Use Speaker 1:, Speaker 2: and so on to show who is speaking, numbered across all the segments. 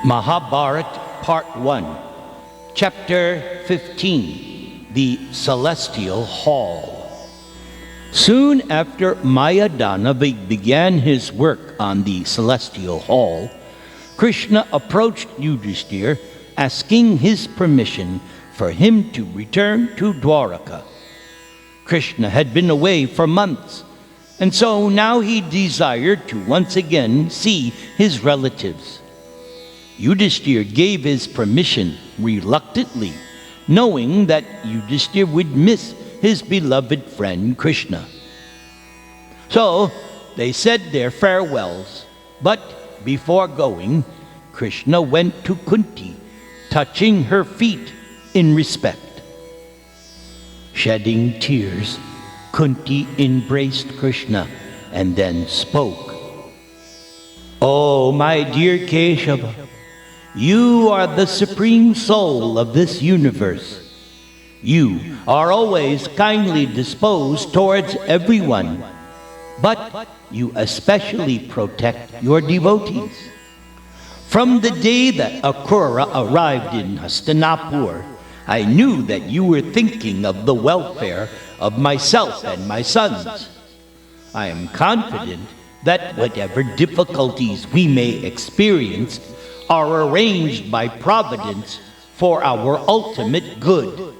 Speaker 1: Mahabharata Part 1, Chapter 15, The Celestial Hall. Soon after Mayadana began his work on the Celestial Hall, Krishna approached Yudhishthira, asking his permission for him to return to Dwaraka. Krishna had been away for months, and so now he desired to once again see his relatives. Yudhishthira gave his permission reluctantly, knowing that Yudhishthira would miss his beloved friend Krishna. So they said their farewells, but before going, Krishna went to Kunti, touching her feet in respect. Shedding tears, Kunti embraced Krishna and then spoke. "Oh, my dear Keshava, you are the supreme soul of this universe. You are always kindly disposed towards everyone, but you especially protect your devotees. From the day that Akrura arrived in Hastinapur, I knew that you were thinking of the welfare of myself and my sons. I am confident that whatever difficulties we may experience are arranged by Providence for our ultimate good."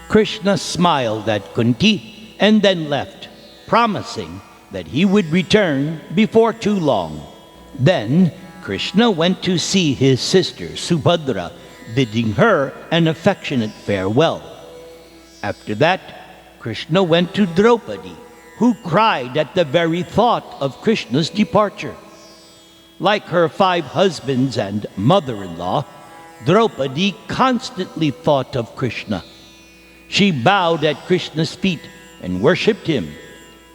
Speaker 1: Krishna smiled at Kunti and then left, promising that he would return before too long. Then Krishna went to see his sister Subhadra, bidding her an affectionate farewell. After that, Krishna went to Draupadi, who cried at the very thought of Krishna's departure. Like her 5 husbands and mother-in-law, Draupadi constantly thought of Krishna. She bowed at Krishna's feet and worshipped him,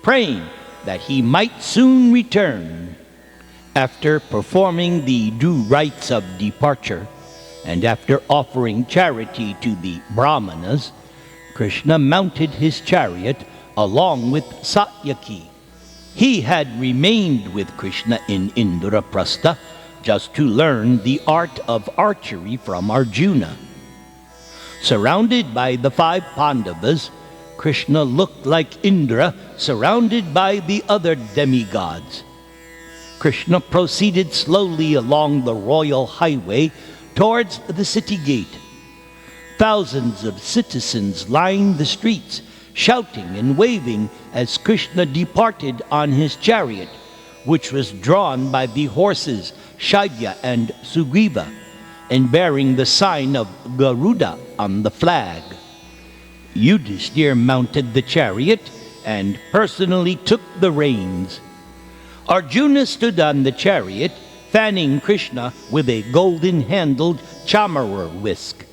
Speaker 1: praying that he might soon return. After performing the due rites of departure, and after offering charity to the Brahmanas, Krishna mounted his chariot along with Satyaki. He had remained with Krishna in Indraprastha just to learn the art of archery from Arjuna. Surrounded by the 5 Pandavas, Krishna looked like Indra surrounded by the other demigods. Krishna proceeded slowly along the royal highway towards the city gate. Thousands of citizens lined the streets, shouting and waving as Krishna departed on his chariot, which was drawn by the horses Shailya and Sugriva, and bearing the sign of Garuda on the flag. Yudhishthira mounted the chariot and personally took the reins. Arjuna stood on the chariot, fanning Krishna with a golden-handled chamara whisk.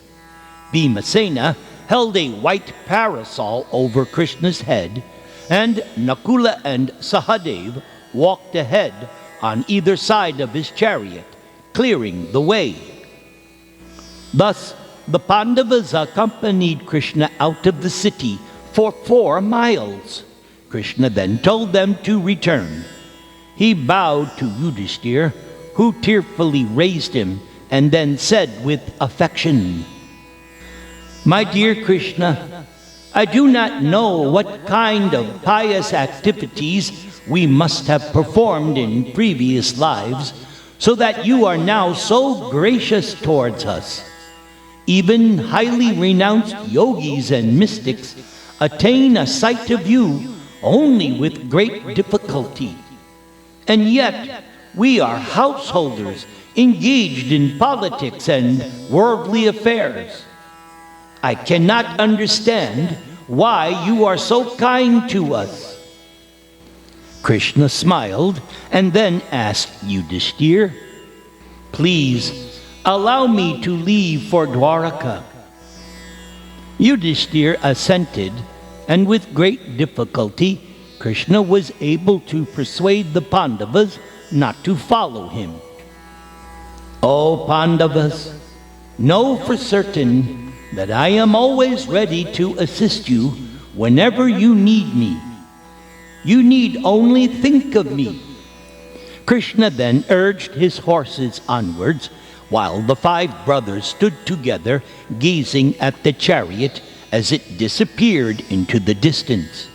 Speaker 1: Bhimasena held a white parasol over Krishna's head, and Nakula and Sahadev walked ahead on either side of his chariot, clearing the way. Thus, the Pandavas accompanied Krishna out of the city for 4 miles. Krishna then told them to return. He bowed to Yudhishthira, who tearfully raised him and then said with affection, "My dear Krishna, I do not know what kind of pious activities we must have performed in previous lives, so that you are now so gracious towards us. Even highly renounced yogis and mystics attain a sight of you only with great difficulty. And yet, we are householders engaged in politics and worldly affairs. I cannot understand why you are so kind to us." Krishna smiled and then asked Yudhishthira, "Please, allow me to leave for Dwaraka." Yudhishthira assented, and with great difficulty, Krishna was able to persuade the Pandavas not to follow him. "O Pandavas, know for certain that I am always ready to assist you whenever you need me. You need only think of me." Krishna then urged his horses onwards, while the 5 brothers stood together gazing at the chariot as it disappeared into the distance.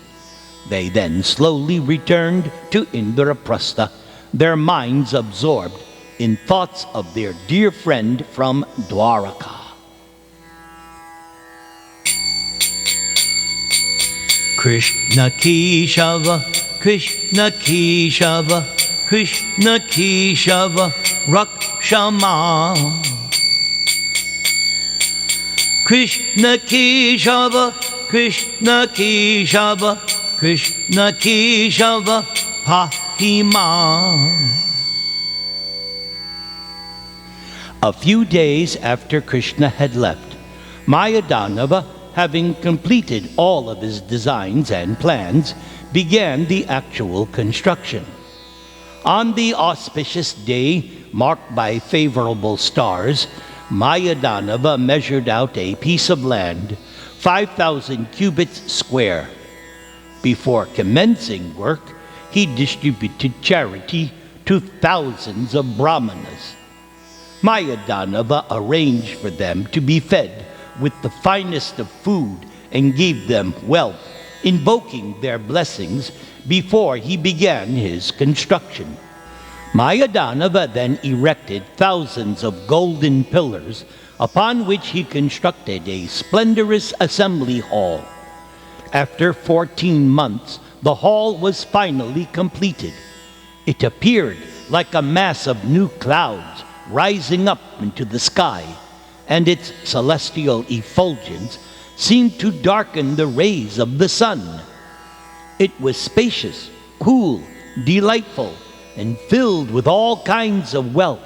Speaker 1: They then slowly returned to Indraprastha, their minds absorbed in thoughts of their dear friend from Dwaraka. Krishna Keshava, Krishna Keshava, Krishna Keshava, Rakshama. Krishna Keshava, Krishna Keshava, Krishna Keshava, Pahima. A few days after Krishna had left, Mayadanava, having completed all of his designs and plans, began the actual construction. On the auspicious day, marked by favorable stars, Mayadanava measured out a piece of land, 5,000 cubits square. Before commencing work, he distributed charity to thousands of brahmanas. Mayadanava arranged for them to be fed with the finest of food and gave them wealth, invoking their blessings before he began his construction. Mayadanava then erected thousands of golden pillars, upon which he constructed a splendorous assembly hall. After 14 months, the hall was finally completed. It appeared like a mass of new clouds rising up into the sky, and its celestial effulgence seemed to darken the rays of the sun. It was spacious, cool, delightful, and filled with all kinds of wealth.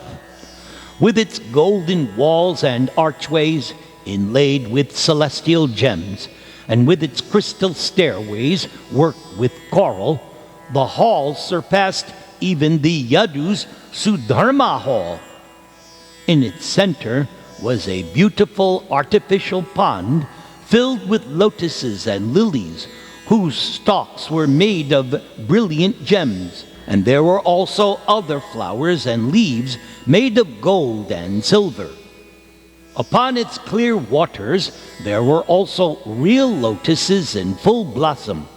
Speaker 1: With its golden walls and archways inlaid with celestial gems, and with its crystal stairways worked with coral, the hall surpassed even the Yadu's Sudharma Hall. In its center was a beautiful artificial pond filled with lotuses and lilies, whose stalks were made of brilliant gems, and there were also other flowers and leaves made of gold and silver. Upon its clear waters there were also real lotuses in full blossom.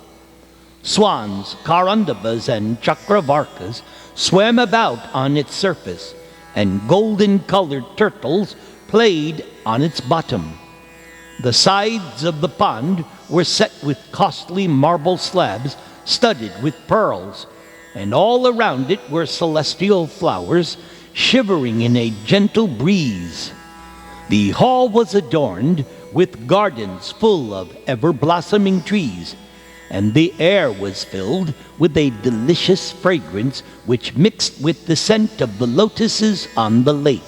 Speaker 1: Swans, karandavas, and chakravarkas swam about on its surface, and golden-colored turtles played on its bottom. The sides of the pond were set with costly marble slabs studded with pearls, and all around it were celestial flowers shivering in a gentle breeze. The hall was adorned with gardens full of ever-blossoming trees, and the air was filled with a delicious fragrance which mixed with the scent of the lotuses on the lake.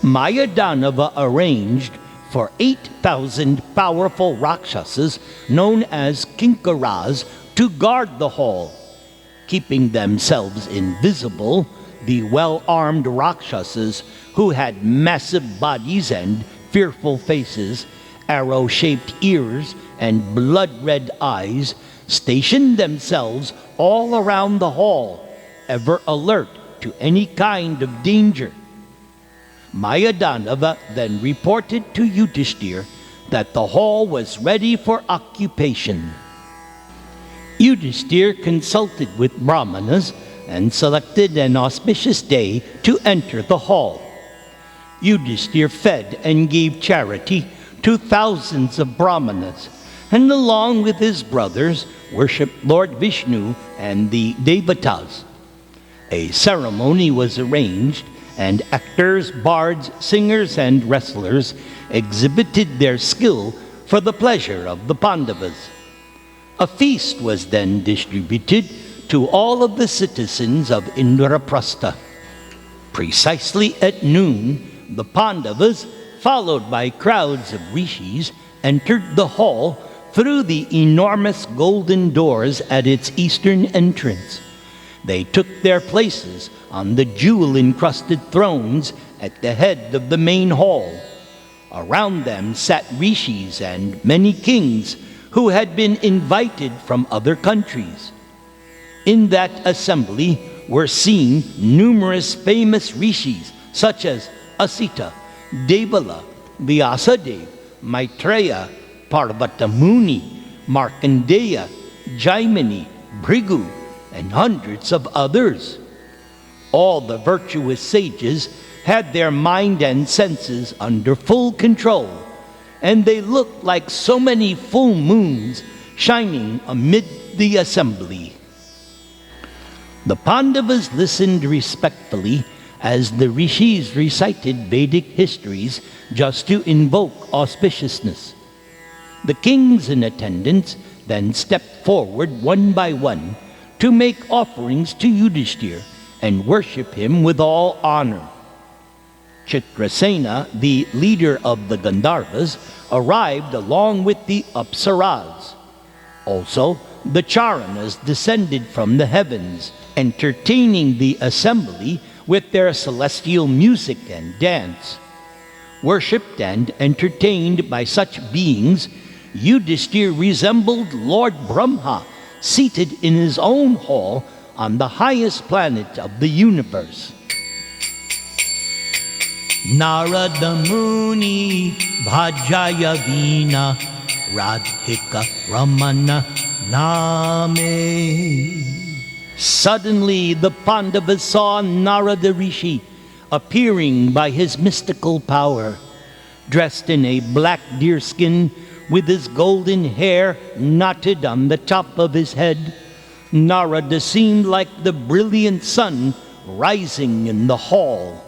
Speaker 1: Mayadanava arranged for 8,000 powerful Rakshasas known as Kinkaras to guard the hall. Keeping themselves invisible, the well-armed Rakshasas, who had massive bodies and fearful faces, arrow-shaped ears, and blood-red eyes, stationed themselves all around the hall, ever alert to any kind of danger. Mayadanava then reported to Yudhishthir that the hall was ready for occupation. Yudhishthir consulted with brahmanas and selected an auspicious day to enter the hall. Yudhishthir fed and gave charity to thousands of brahmanas, and along with his brothers worshipped Lord Vishnu and the Devatas. A ceremony was arranged, and actors, bards, singers, and wrestlers exhibited their skill for the pleasure of the Pandavas. A feast was then distributed to all of the citizens of Indraprastha. Precisely at noon, the Pandavas, followed by crowds of rishis, entered the hall through the enormous golden doors at its eastern entrance. They took their places on the jewel-encrusted thrones at the head of the main hall. Around them sat rishis and many kings who had been invited from other countries. In that assembly were seen numerous famous rishis such as Asita, Devala, Vyasadeva, Maitreya, Parvata Muni, Markandeya, Jaimini, Bhrigu, and hundreds of others. All the virtuous sages had their mind and senses under full control, and they looked like so many full moons shining amid the assembly. The Pandavas listened respectfully as the rishis recited Vedic histories just to invoke auspiciousness. The kings in attendance then stepped forward one by one to make offerings to Yudhishthir and worship him with all honor. Chitrasena, the leader of the Gandharvas, arrived along with the Apsaras. Also, the Charanas descended from the heavens, entertaining the assembly with their celestial music and dance. Worshipped and entertained by such beings, Yudhishthir resembled Lord Brahma, seated in his own hall on the highest planet of the universe. Narada Muni Bhajaya Vina Radhika Ramana Name. Suddenly the Pandavas saw Narada Rishi appearing by his mystical power, dressed in a black deerskin with his golden hair knotted on the top of his head. Narada seemed like the brilliant sun rising in the hall.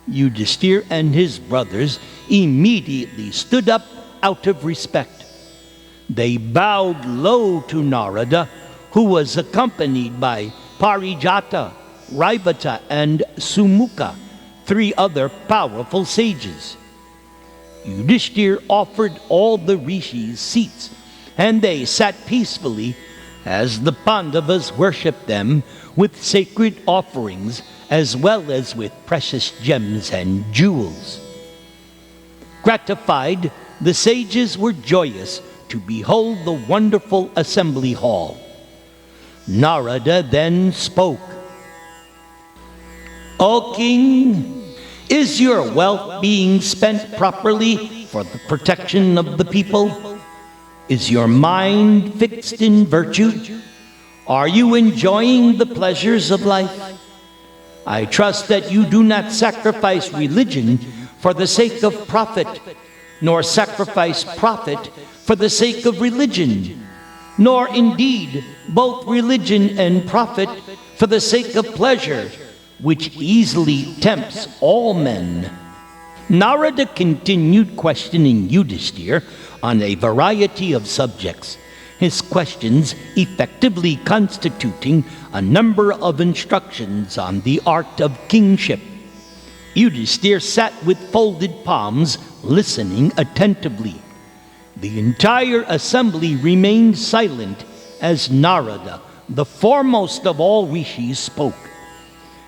Speaker 1: Yudhishthir and his brothers immediately stood up out of respect. They bowed low to Narada, who was accompanied by Parijata, Raivata, and Sumukha, 3 other powerful sages. Yudhishthir offered all the rishis seats, and they sat peacefully as the Pandavas worshipped them with sacred offerings as well as with precious gems and jewels. Gratified, the sages were joyous to behold the wonderful assembly hall. Narada then spoke. O king, is your wealth being spent properly for the protection of the people? Is your mind fixed in virtue? Are you enjoying the pleasures of life? I trust that you do not sacrifice religion for the sake of profit, nor sacrifice profit for the sake of religion, nor indeed both religion and profit for the sake of pleasure, which easily tempts all men. Narada continued questioning Yudhishthir on a variety of subjects, his questions effectively constituting a number of instructions on the art of kingship. Yudhishthir sat with folded palms, listening attentively. The entire assembly remained silent as Narada, the foremost of all rishis, spoke.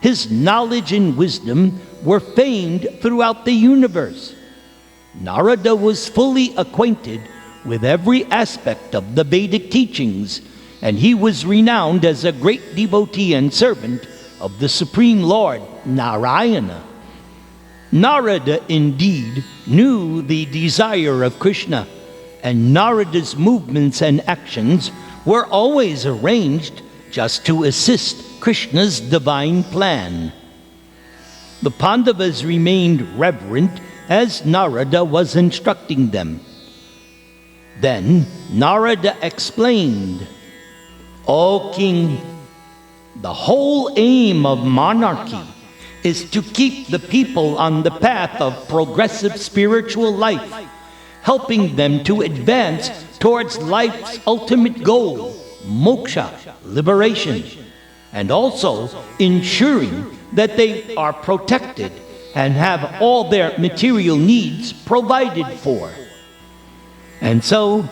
Speaker 1: His knowledge and wisdom were famed throughout the universe. Narada was fully acquainted with every aspect of the Vedic teachings, and he was renowned as a great devotee and servant of the Supreme Lord, Narayana. Narada indeed knew the desire of Krishna, and Narada's movements and actions were always arranged just to assist Krishna's divine plan. The Pandavas remained reverent as Narada was instructing them. Then Narada explained, O king, the whole aim of monarchy is to keep the people on the path of progressive spiritual life, helping them to advance towards life's ultimate goal, moksha, liberation, and also ensuring that they are protected and have all their material needs provided for. And so,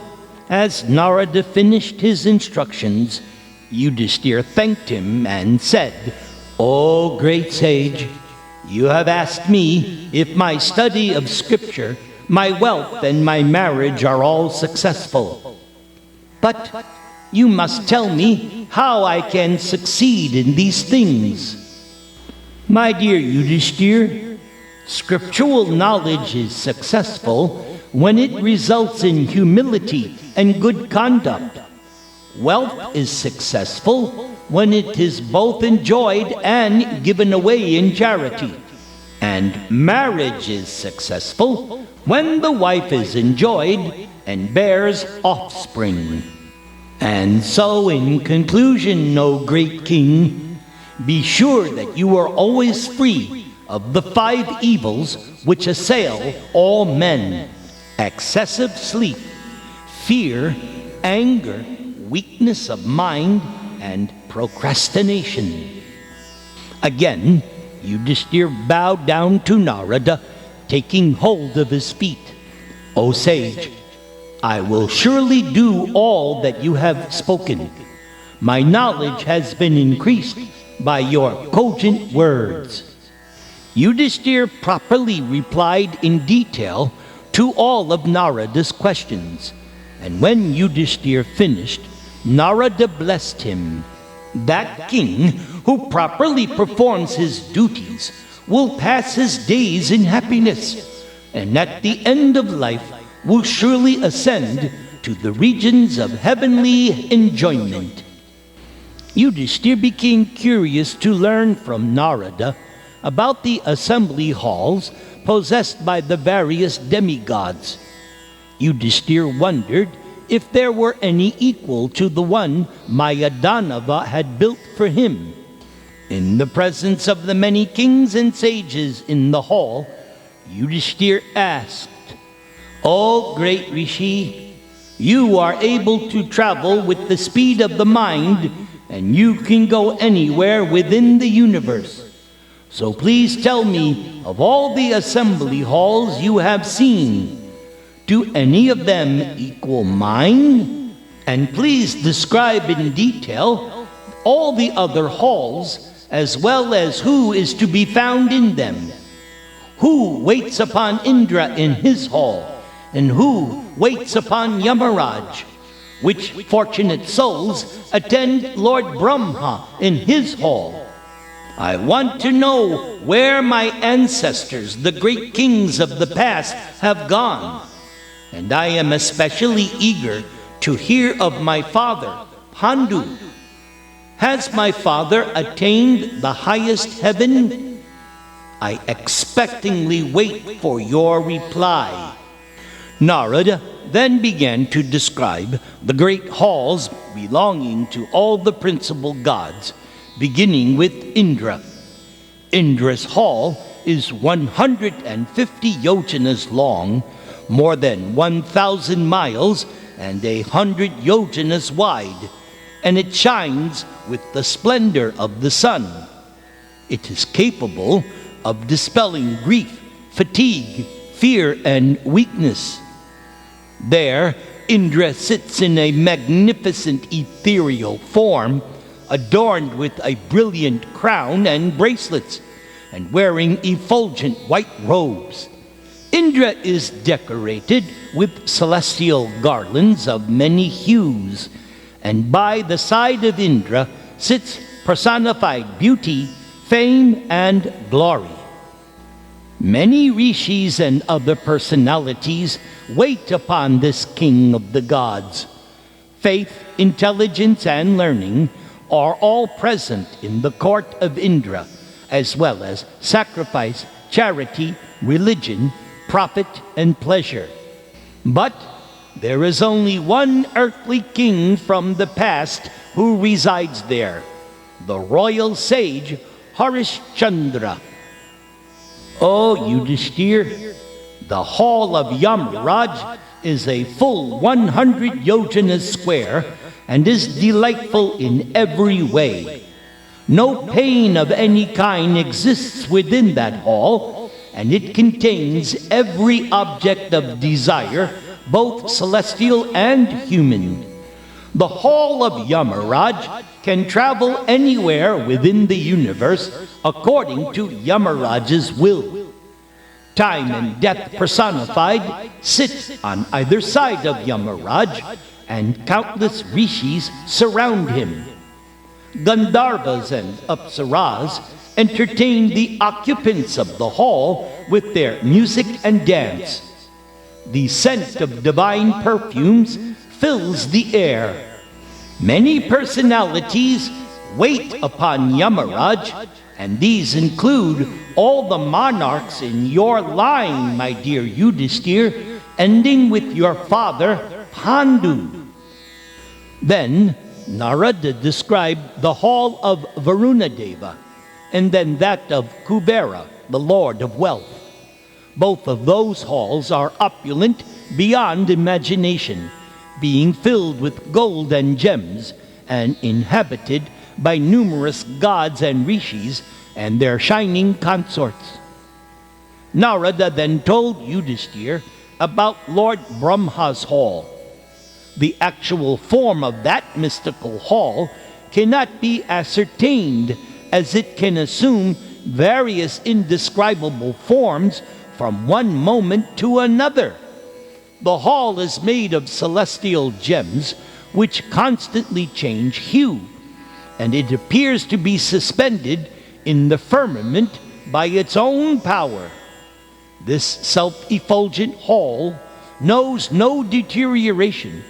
Speaker 1: as Narada finished his instructions, Yudhishthir thanked him and said, O great sage, you have asked me if my study of scripture, my wealth, and my marriage are all successful. But you must tell me how I can succeed in these things. My dear Yudhishthir, scriptural knowledge is successful when it results in humility and good conduct. Wealth is successful when it is both enjoyed and given away in charity. And marriage is successful when the wife is enjoyed and bears offspring. And so, in conclusion, O great king, be sure that you are always free of the 5 evils which assail all men: excessive sleep, fear, anger, weakness of mind, and procrastination. Again, Yudhishthir bowed down to Narada, taking hold of his feet. O sage, I will surely do all that you have spoken. My knowledge has been increased by your cogent words. Yudhishthir properly replied in detail to all of Narada's questions. And when Yudhishthir finished, Narada blessed him. That king who properly performs his duties will pass his days in happiness, and at the end of life will surely ascend to the regions of heavenly enjoyment. Yudhishthir became curious to learn from Narada about the assembly halls possessed by the various demigods. Yudhishthir wondered if there were any equal to the one Maya-sabha had built for him. In the presence of the many kings and sages in the hall, Yudhishthir asked, "O great Rishi, you are able to travel with the speed of the mind, and you can go anywhere within the universe. So please tell me, of all the assembly halls you have seen, do any of them equal mine? And please describe in detail all the other halls, as well as who is to be found in them. Who waits upon Indra in his hall, and who waits upon Yamaraj? Which fortunate souls attend Lord Brahma in his hall? I want to know where my ancestors, the great kings of the past, have gone. And I am especially eager to hear of my father, Pandu. Has my father attained the highest heaven? I expectingly wait for your reply." Narada then began to describe the great halls belonging to all the principal gods, beginning with Indra. Indra's hall is 150 yojanas long, more than 1,000 miles, and 100 yojanas wide, and it shines with the splendor of the sun. It is capable of dispelling grief, fatigue, fear, and weakness. There, Indra sits in a magnificent ethereal form, adorned with a brilliant crown and bracelets, and wearing effulgent white robes. Indra is decorated with celestial garlands of many hues, and by the side of Indra sits personified beauty, fame, and glory. Many rishis and other personalities wait upon this king of the gods. Faith, intelligence, and learning are all present in the court of Indra, as well as sacrifice, charity, religion, profit, and pleasure. But there is only one earthly king from the past who resides there, the royal sage Harishchandra. O Yudhishthir, the hall of Yamaraj is a full 100 yojanas square and is delightful in every way. No pain of any kind exists within that hall, and it contains every object of desire, both celestial and human. The hall of Yamaraj can travel anywhere within the universe according to Yamaraj's will. Time and death personified sit on either side of Yamaraj, and countless rishis surround him. Gandharvas and Apsaras entertained the occupants of the hall with their music and dance. The scent of divine perfumes fills the air. Many personalities wait upon Yamaraj, and these include all the monarchs in your line, my dear Yudhisthira, ending with your father, Pandu. Then Narada described the hall of Varunadeva, and then that of Kubera, the Lord of Wealth. Both of those halls are opulent beyond imagination, being filled with gold and gems, and inhabited by numerous gods and rishis and their shining consorts. Narada then told Yudhisthira about Lord Brahma's hall. The actual form of that mystical hall cannot be ascertained, as it can assume various indescribable forms from one moment to another. The hall is made of celestial gems which constantly change hue, and it appears to be suspended in the firmament by its own power. This self-effulgent hall knows no deterioration,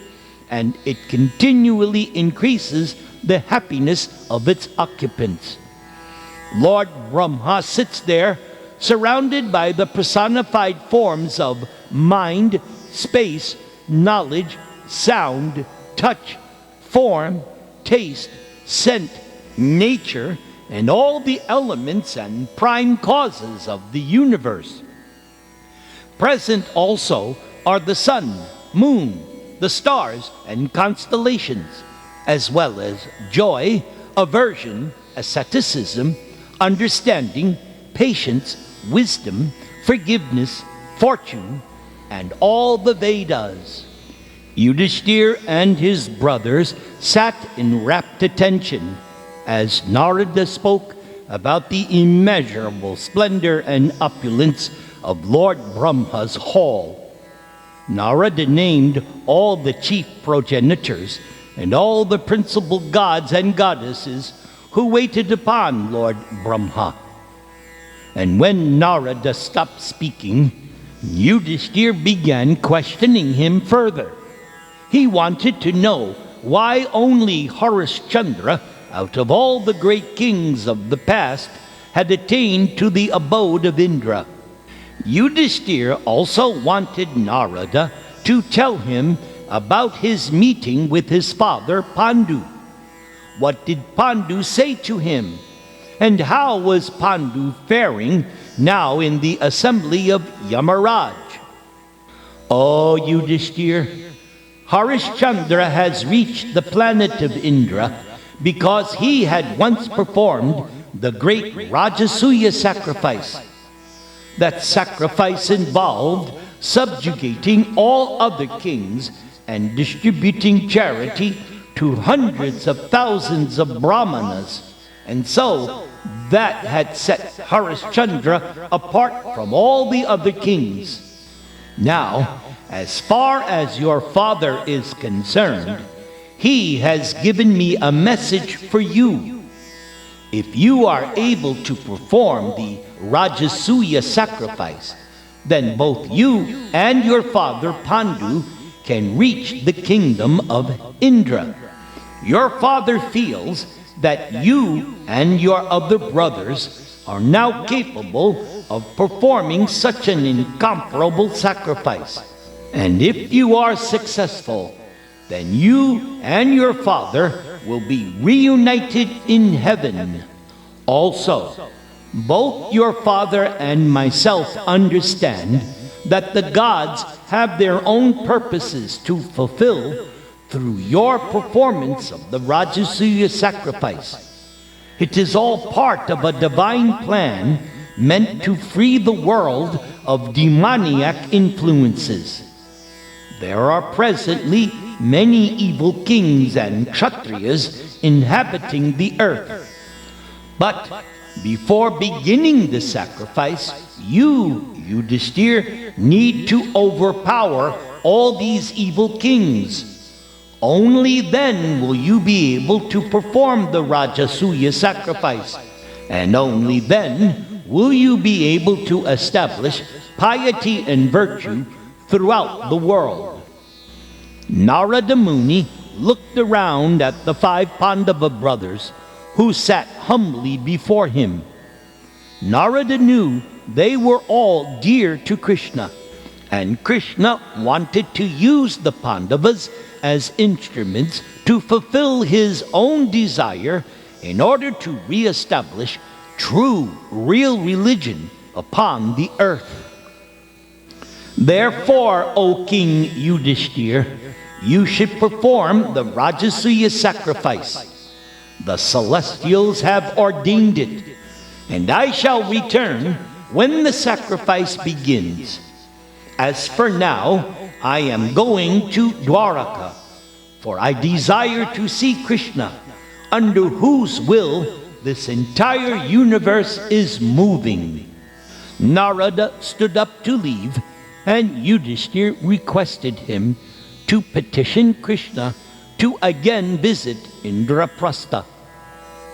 Speaker 1: and it continually increases the happiness of its occupants. Lord Brahma sits there, surrounded by the personified forms of mind, space, knowledge, sound, touch, form, taste, scent, nature, and all the elements and prime causes of the universe. Present also are the sun, moon, the stars, and constellations, as well as joy, aversion, asceticism, understanding, patience, wisdom, forgiveness, fortune, and all the Vedas. Yudhisthira and his brothers sat in rapt attention as Narada spoke about the immeasurable splendor and opulence of Lord Brahma's hall. Narada named all the chief progenitors and all the principal gods and goddesses who waited upon Lord Brahma. And when Narada stopped speaking, Yudhisthira began questioning him further. He wanted to know why only Harishchandra, out of all the great kings of the past, had attained to the abode of Indra. Yudhisthira also wanted Narada to tell him about his meeting with his father Pandu. What did Pandu say to him? And how was Pandu faring now in the assembly of Yamaraj? O Yudhisthira, Harishchandra has reached the planet of Indra because he had once performed the great Rajasuya sacrifice. That sacrifice involved subjugating all other kings and distributing charity to hundreds of thousands of brahmanas, and so that had set Harishchandra apart from all the other kings. Now, as far as your father is concerned, he has given me a message for you. If you are able to perform the Rajasuya sacrifice, then both you and your father Pandu can reach the kingdom of Indra. Your father feels that you and your other brothers are now capable of performing such an incomparable sacrifice. And if you are successful, then you and your father will be reunited in heaven. Also, both your father and myself understand that the gods have their own purposes to fulfill through your performance of the Rajasuya sacrifice. It is all part of a divine plan meant to free the world of demoniac influences. There are presently many evil kings and kshatriyas inhabiting the earth. But before beginning the sacrifice, you, Yudhisthira, need to overpower all these evil kings. Only then will you be able to perform the Rajasuya sacrifice. and only then will you be able to establish piety and virtue throughout the world. Narada Muni looked around at the 5 Pandava brothers who sat humbly before him. Narada knew they were all dear to Krishna, and Krishna wanted to use the Pandavas as instruments to fulfill his own desire in order to re-establish true, real religion upon the earth. Therefore, O King Yudhishthir, you should perform the Rajasuya sacrifice. The celestials have ordained it, and I shall return when the sacrifice begins. As for now, I am going to Dwaraka, for I desire to see Krishna, under whose will this entire universe is moving. Narada stood up to leave, and Yudhishthir requested him to petition Krishna to again visit Indraprastha.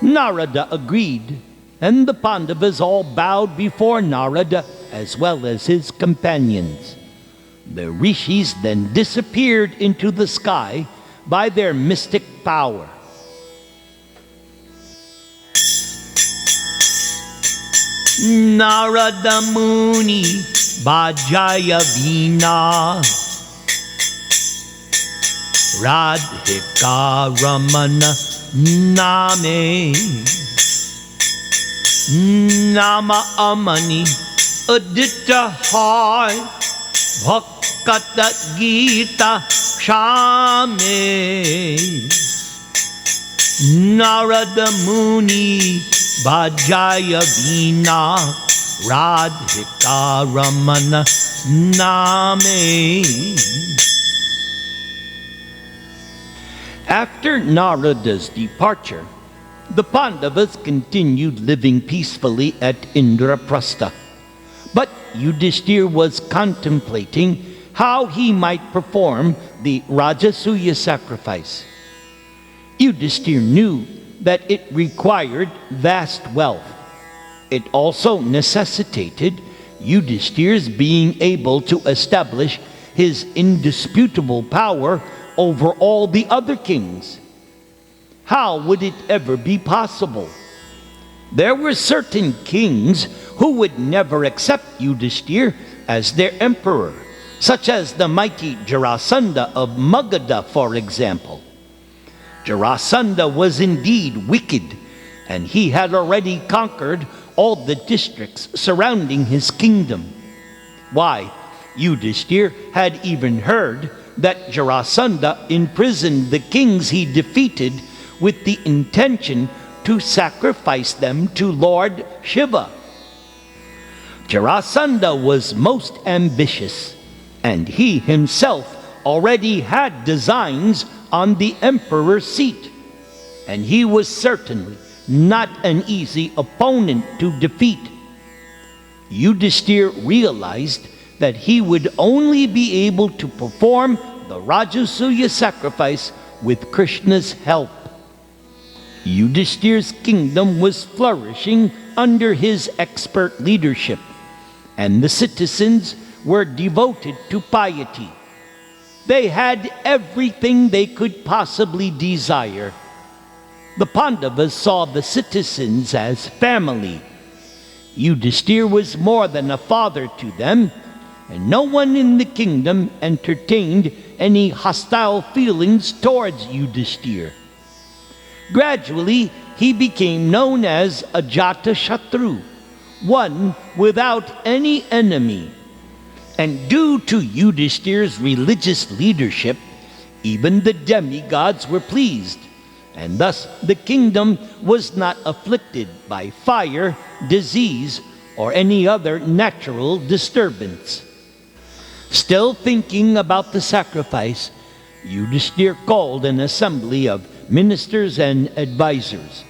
Speaker 1: Narada agreed, and the Pandavas all bowed before Narada as well as his companions. The rishis then disappeared into the sky by their mystic power. Narada Muni Bhajaya Veena Radhika Ramana Name Nama Amani Aditya Hai Bhakkata Gita Shame Narada Muni Bhajaya Veena Radhika Ramana Name. After Narada's departure, the Pandavas continued living peacefully at Indraprastha. But Yudhishthir was contemplating how he might perform the Rajasuya sacrifice. Yudhishthir knew that it required vast wealth. It also necessitated Yudhishthir's being able to establish his indisputable power over all the other kings. How would it ever be possible? There were certain kings who would never accept Yudhishthir as their emperor, such as the mighty Jarasandha of Magadha, for example. Jarasandha was indeed wicked, and he had already conquered all the districts surrounding his kingdom. Why, Yudhishthir had even heard that Jarasandha imprisoned the kings he defeated with the intention to sacrifice them to Lord Shiva. Jarasandha was most ambitious, and he himself already had designs on the emperor's seat, and he was certainly not an easy opponent to defeat. Yudhishthir realized that he would only be able to perform the Rajasuya sacrifice with Krishna's help. Yudhishthir's kingdom was flourishing under his expert leadership, and the citizens were devoted to piety. They had everything they could possibly desire. The Pandavas saw the citizens as family. Yudhishthir was more than a father to them, and no one in the kingdom entertained any hostile feelings towards Yudhishthir. Gradually, he became known as Ajata Shatru, one without any enemy. And due to Yudhishthir's religious leadership, even the demigods were pleased, and thus the kingdom was not afflicted by fire, disease, or any other natural disturbance. Still thinking about the sacrifice, Yudhishthir called an assembly of ministers and advisors,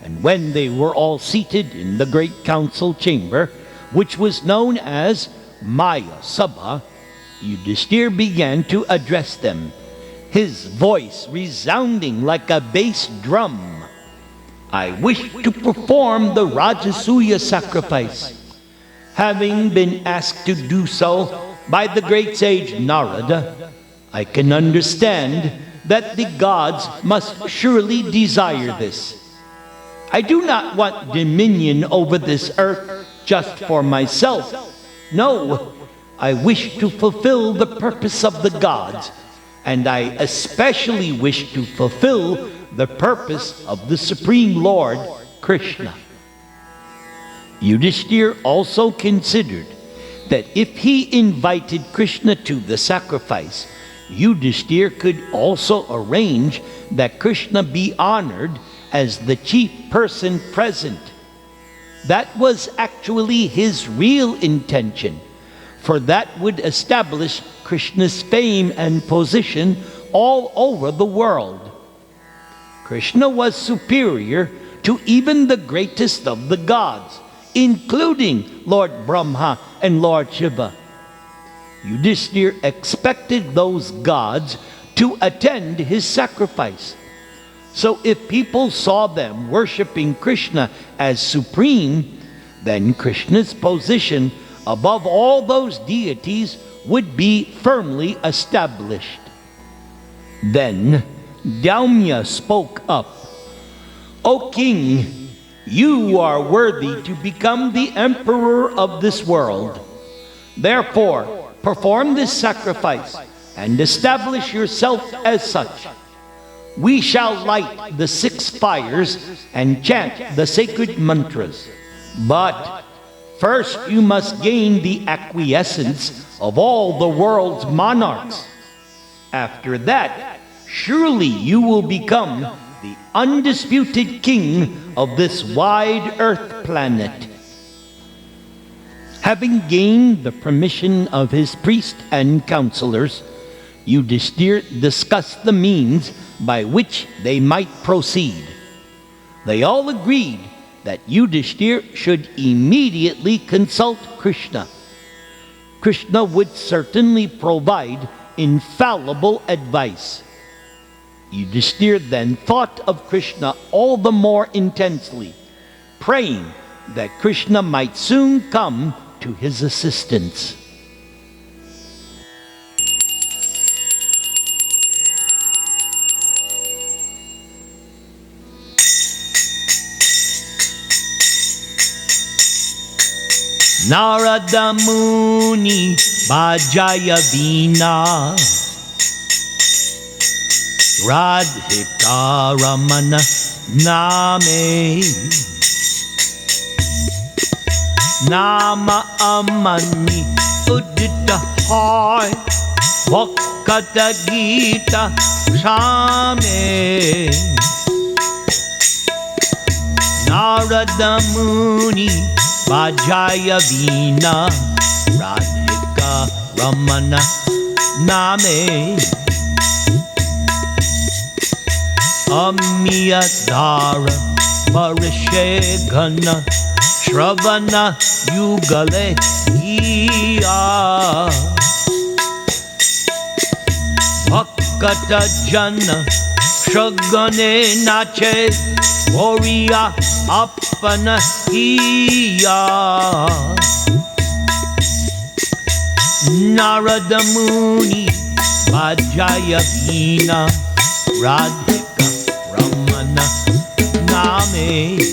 Speaker 1: and when they were all seated in the great council chamber, which was known as Maya-sabha, Yudhishthir began to address them, his voice resounding like a bass drum. I wish to perform the Rajasuya sacrifice. Having been asked to do so by the great sage Narada, I can understand that the gods must surely desire this. I do not want dominion over this earth just for myself. No, I wish to fulfill the purpose of the gods, and I especially wish to fulfill the purpose of the Supreme Lord, Krishna. Yudhishthira also considered that if he invited Krishna to the sacrifice, Yudhishthira could also arrange that Krishna be honored as the chief person present. That was actually his real intention, for that would establish Krishna's fame and position all over the world. Krishna was superior to even the greatest of the gods, including Lord Brahma and Lord Shiva. Yudhishthira expected those gods to attend his sacrifice. So if people saw them worshiping Krishna as supreme, then Krishna's position above all those deities would be firmly established. Then Daumya spoke up. "O king, you are worthy to become the emperor of this world. Therefore, perform this sacrifice and establish yourself as such. We shall light the 6 fires and chant the sacred mantras. But first you must gain the acquiescence of all the world's monarchs. After that, surely you will become the undisputed king of this wide earth planet." Having gained the permission of his priest and counselors, Yudhishthira discussed the means by which they might proceed. They all agreed that Yudhishthira should immediately consult Krishna. Krishna would certainly provide infallible advice. Yudhishthira then thought of Krishna all the more intensely, praying that Krishna might soon come to his assistance. Narada Muni Bhajaya Veena Radhika Ramana Name Nama Amani Udita Hoy Vakata Gita Shame Narada Muni Bhajaya Veena Radhika Ramana Name Amiya Dara Parishe Ghana Shravana Yugale Iya Bhakata Jana Shagane Nache Oriya Apana Iya Narada Muni Bhajaya Veena Radhika Ramana Name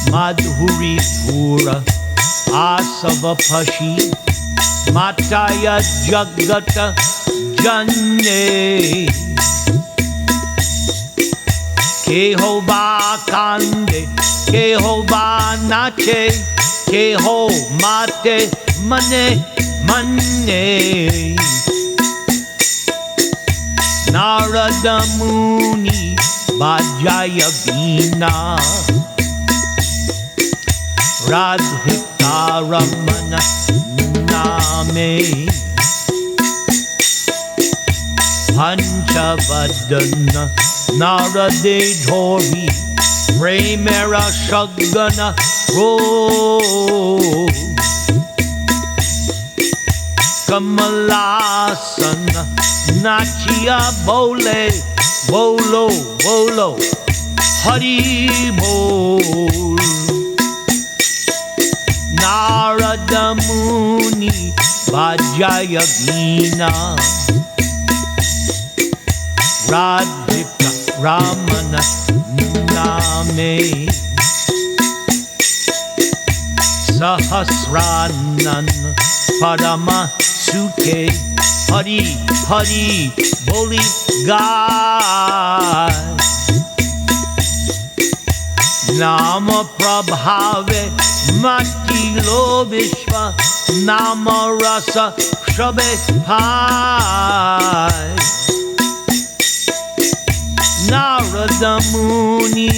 Speaker 1: Madhuri Pura Asava Pashi Mataya Jagata Jane Kehoba Kande Kehoba Nache Keho Mate Mane Mane Narada Muni Bhajaya Veena Radhika Ramana Name Panchavadana Narade Dhori Premera Shagana Ro Kamalasana Nachia Bole bolo, bolo, Hari bol. Narada Muni Bhajaya Veena, Radhika Ramana Name, Sahasranan Parama Sute, Hari Hari Boli Gai, Nama Prabhave Matilo Vishwa, Nama Rasa Shabe Hai, Narada Muni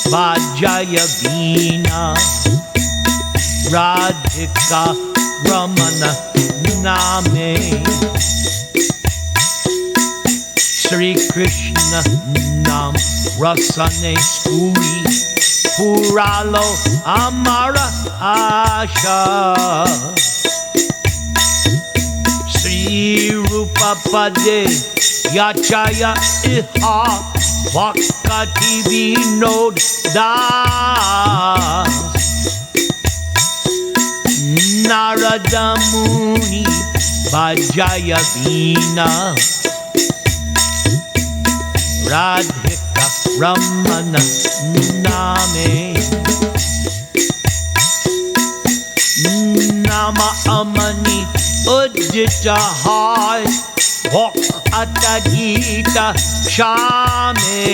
Speaker 1: Bhajaya Veena, Radhika Ramana Name, Sri Krishna Nam Rasane Puri, Puralo Amara Asha, Sri Rupa Pade Yachaya Iha Vakati Vinod Das, Narada Muni Bhajaya Veena, Radhika Ramana Name, Nama Amani Udita Hai Bhakata Gita Shame,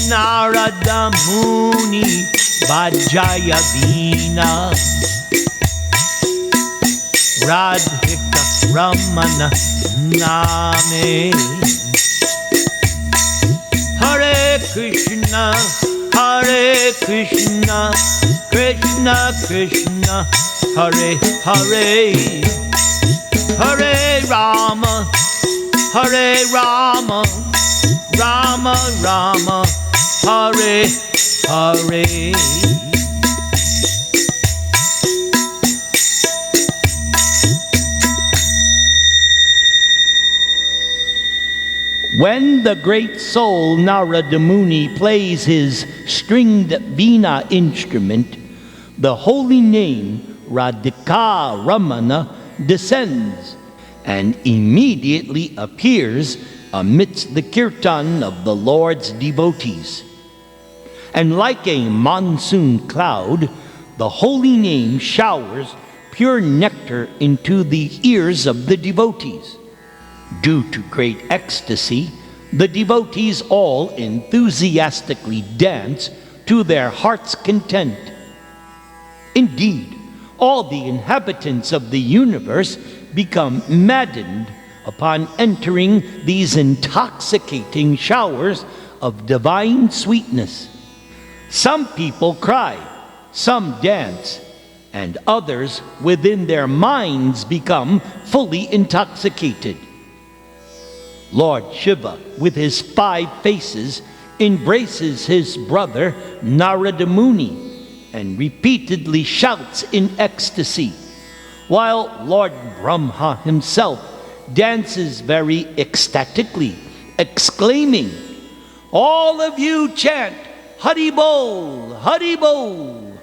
Speaker 1: Narada Muni Bhajaya Veena, Radhika Ramana Name, Hare Krishna, Hare Krishna, Krishna Krishna, Hare Hare, Hare Rama, Hare Rama, Rama Rama, Hare Hare. When the great soul Narada Muni plays his stringed veena instrument, the holy name Radhika Ramana descends and immediately appears amidst the kirtan of the Lord's devotees. And like a monsoon cloud, the holy name showers pure nectar into the ears of the devotees. Due to great ecstasy, the devotees all enthusiastically dance to their heart's content. Indeed, all the inhabitants of the universe become maddened upon entering these intoxicating showers of divine sweetness. Some people cry, some dance, and others within their minds become fully intoxicated. Lord Shiva, with his 5 faces, embraces his brother Narada Muni and repeatedly shouts in ecstasy, while Lord Brahma himself dances very ecstatically, exclaiming, "All of you chant Hari Bol, Hari Bol."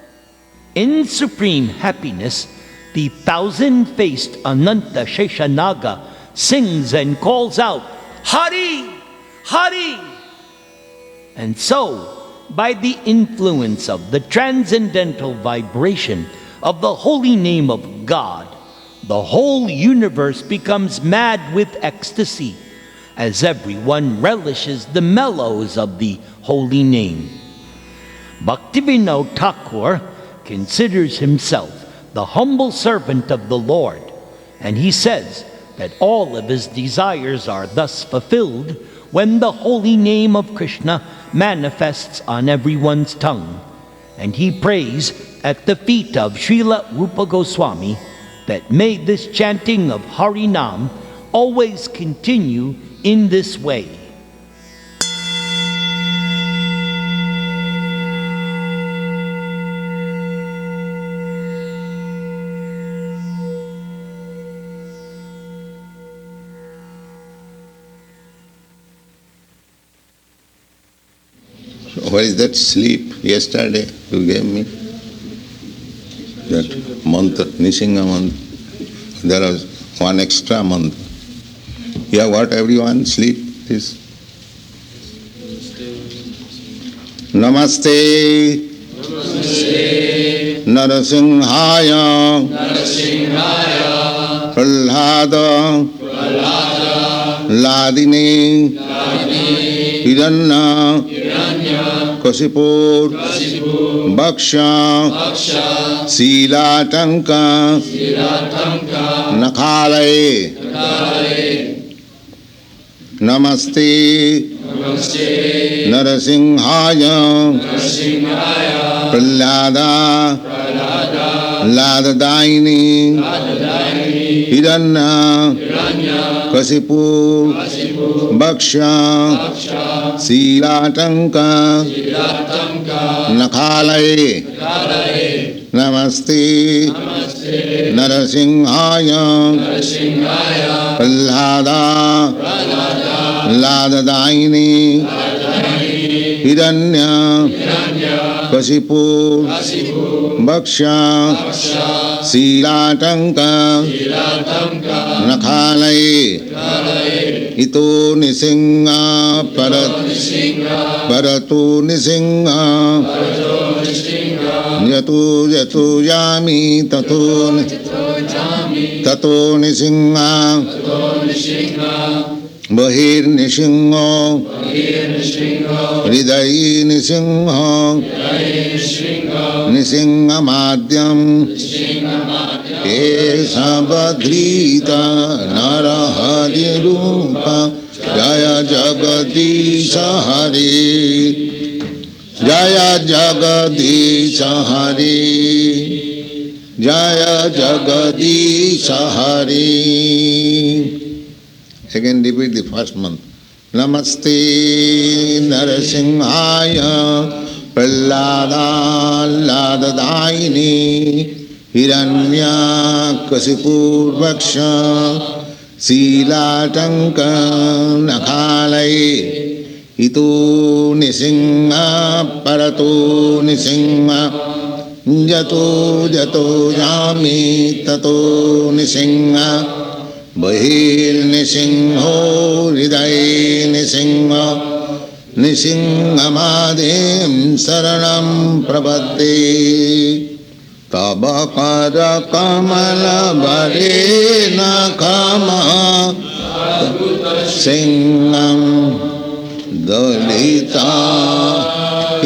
Speaker 1: In supreme happiness, the 1,000-faced Ananta Sheshanaga sings and calls out, "Hari! Hari!" And so, by the influence of the transcendental vibration of the holy name of God, the whole universe becomes mad with ecstasy, as everyone relishes the mellows of the holy name. Bhaktivinoda Thakur considers himself the humble servant of the Lord, and he says that all of his desires are thus fulfilled when the holy name of Krishna manifests on everyone's tongue. And he prays at the feet of Srila Rupa Goswami that may this chanting of Harinam always continue in this way.
Speaker 2: What is that sleep? Yesterday you gave me that mantra, Nishinga mantra. There was one extra mantra. Yeah, what everyone sleep is. Namaste. Namaste. Narasimhaya. Narasimhaya. Prahlada. Prahlada. Ladini. Ladini. Hiranna. Hiranya. Kasipur. Kasipur. Bhaksha. Bhaksha. Silatanka. Silatanka. Nakhalay. Nakhalay. Namaste. Namaste. Narasimhaya. Narasimhaya. Prahlada. Prahlada. Ladadaini. Ladadaini. Hiranya. Hiranya. Kasipur. Kasipur. Bhaksha. Bhaksha. Silatanka. Silatanka. Nakhalay. Nakhalay. Namaste. Namaste. Narasimhaya. Narasimhaya. Prahlada. Prahlada. Ladadaini. Ladadaini. Hiranya. Hiranya. Kasipur. Kasipur. Bhaksha. Bhaksha. Silatanka. Silatanka. Nakhalay. Nakhalay. Ito nisinga parat. Paratu nisinga. Paratu nisinga. Yatu yatu yami tato nisinga. Tato nisinga. Bahir nisinga. Hridayi nisinga. Nisinga madhyam. Kesabadhrita narahadi rupa. Jaya Jagadisha Hari. Jaya Jagadisha Hari. Jaya Jagadisha Hari. Again repeat the first month. Namaste Narasimhaya. Prahlada Ladadaini. Hiranya Kasipur Bhaksha. Silatanka Nakhalay. Ito nisinga parato nisinga. Jato jato yami tato nisinga. Bahir nisingho hriday nisinga. Nisinga madhim saranam prabhate. Tabakara kamala varena kama singam dalita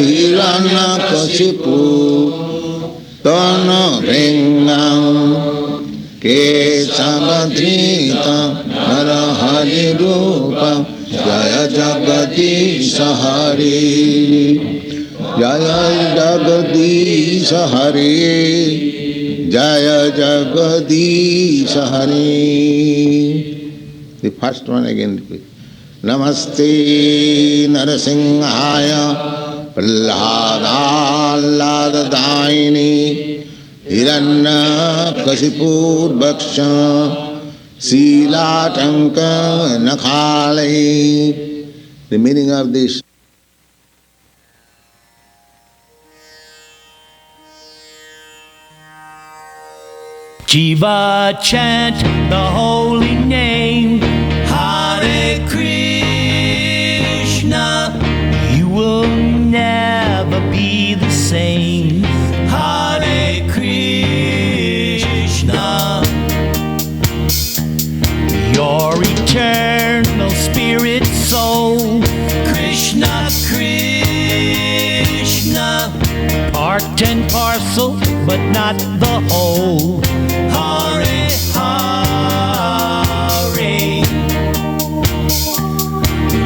Speaker 2: hiranya kashipu tana ringam kesabadrita narahari rupa jaya jagadisha hari. Jaya Jagadisha Hari. Jaya Jagadisha Hari. The first one again repeat. Namaste Narasimhaya. Prahlada Ladadaini. Hiranya Kasipur Bhaksha. Silatanka Nakhalay. The meaning of this.
Speaker 1: Jiva, chant the holy name, Hare Krishna. You will never be the same, Hare Krishna. Your eternal spirit soul, Krishna, Krishna. Part and parcel, but not the whole. Hare, Hare.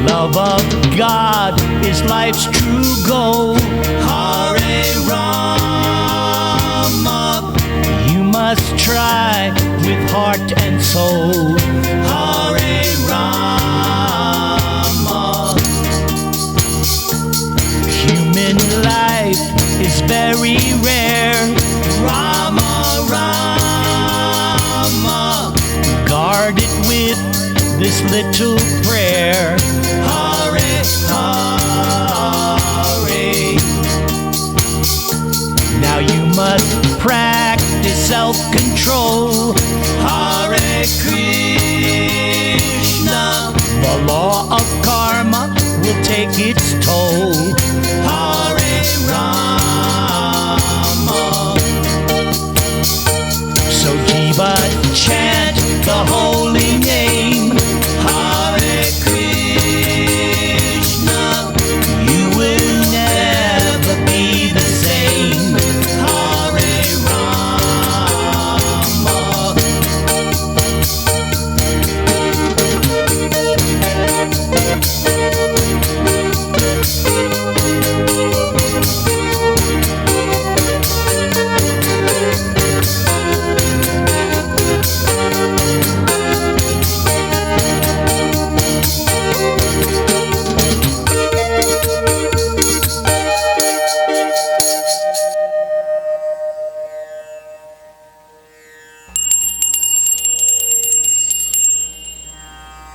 Speaker 1: Love of God is life's true goal. Hare Rama. You must try with heart and soul. Hare Rama. Human life is very rare. Rama, Rama. Guard it with this little prayer. Hare, Hare. self-control. Hare Krishna. The law of karma will take its toll. Hare Rama. So Jiva, chant the holy name. Hare Krishna. You will never be the same. Hare Rama.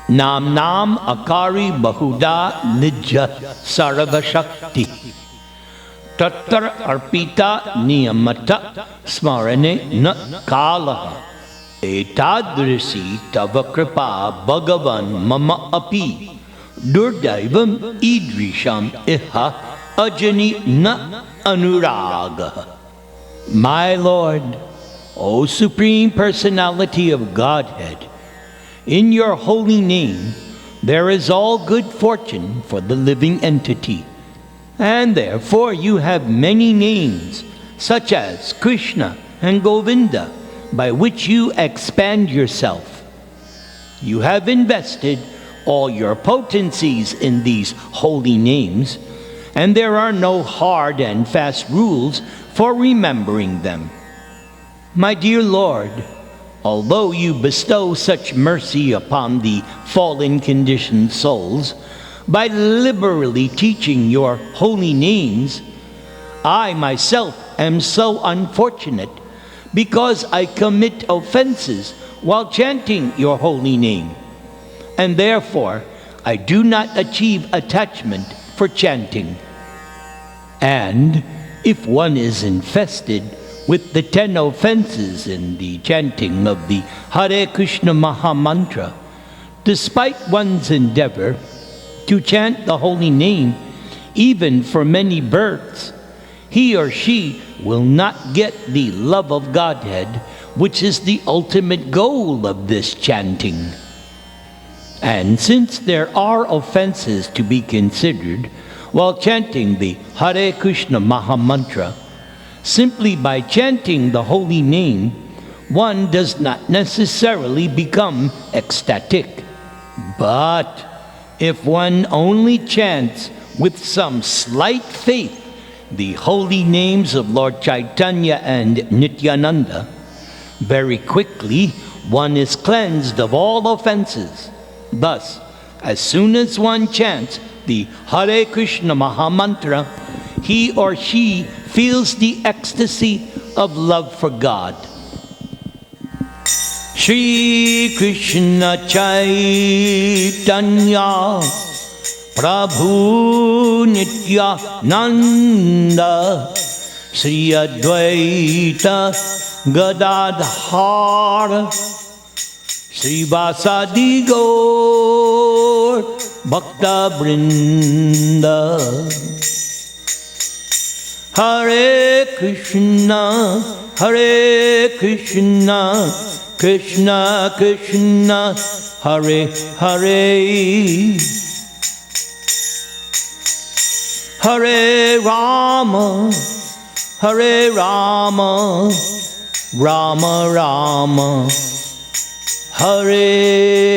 Speaker 1: Nam Nam Akari Bahuda Nija Sarvashakti Tattar Arpita Niyamata Smarane Na Kalaha Etadrisi Tava Kripa Bhagavan Mama Api Durdaivam Idrisham Iha Ajani Na Anuraga. My Lord, O Supreme Personality of Godhead, in your holy name, there is all good fortune for the living entity. And therefore you have many names, such as Krishna and Govinda, by which you expand yourself. You have invested all your potencies in these holy names, and there are no hard and fast rules for remembering them. My dear Lord, although you bestow such mercy upon the fallen conditioned souls by liberally teaching your holy names, I myself am so unfortunate because I commit offenses while chanting your holy name, and therefore I do not achieve attachment for chanting. And if one is infested with the 10 offenses in the chanting of the Hare Krishna Maha Mantra, despite one's endeavor to chant the holy name, even for many births, he or she will not get the love of Godhead, which is the ultimate goal of this chanting. And since there are offenses to be considered while chanting the Hare Krishna Maha Mantra, simply by chanting the holy name, one does not necessarily become ecstatic. But if one only chants with some slight faith the holy names of Lord Chaitanya and Nityananda, very quickly one is cleansed of all offenses. Thus, as soon as one chants the Hare Krishna Maha Mantra, he or she feels the ecstasy of love for God. Shri Krishna Chaitanya Prabhu Nityananda Sri Advaita Gadadhara Sri Vasadi Gaur Bhakta Brinda. Hare Krishna, Hare Krishna, Krishna Krishna, Hare Hare, Hare Rama, Hare Rama, Rama Rama, Hare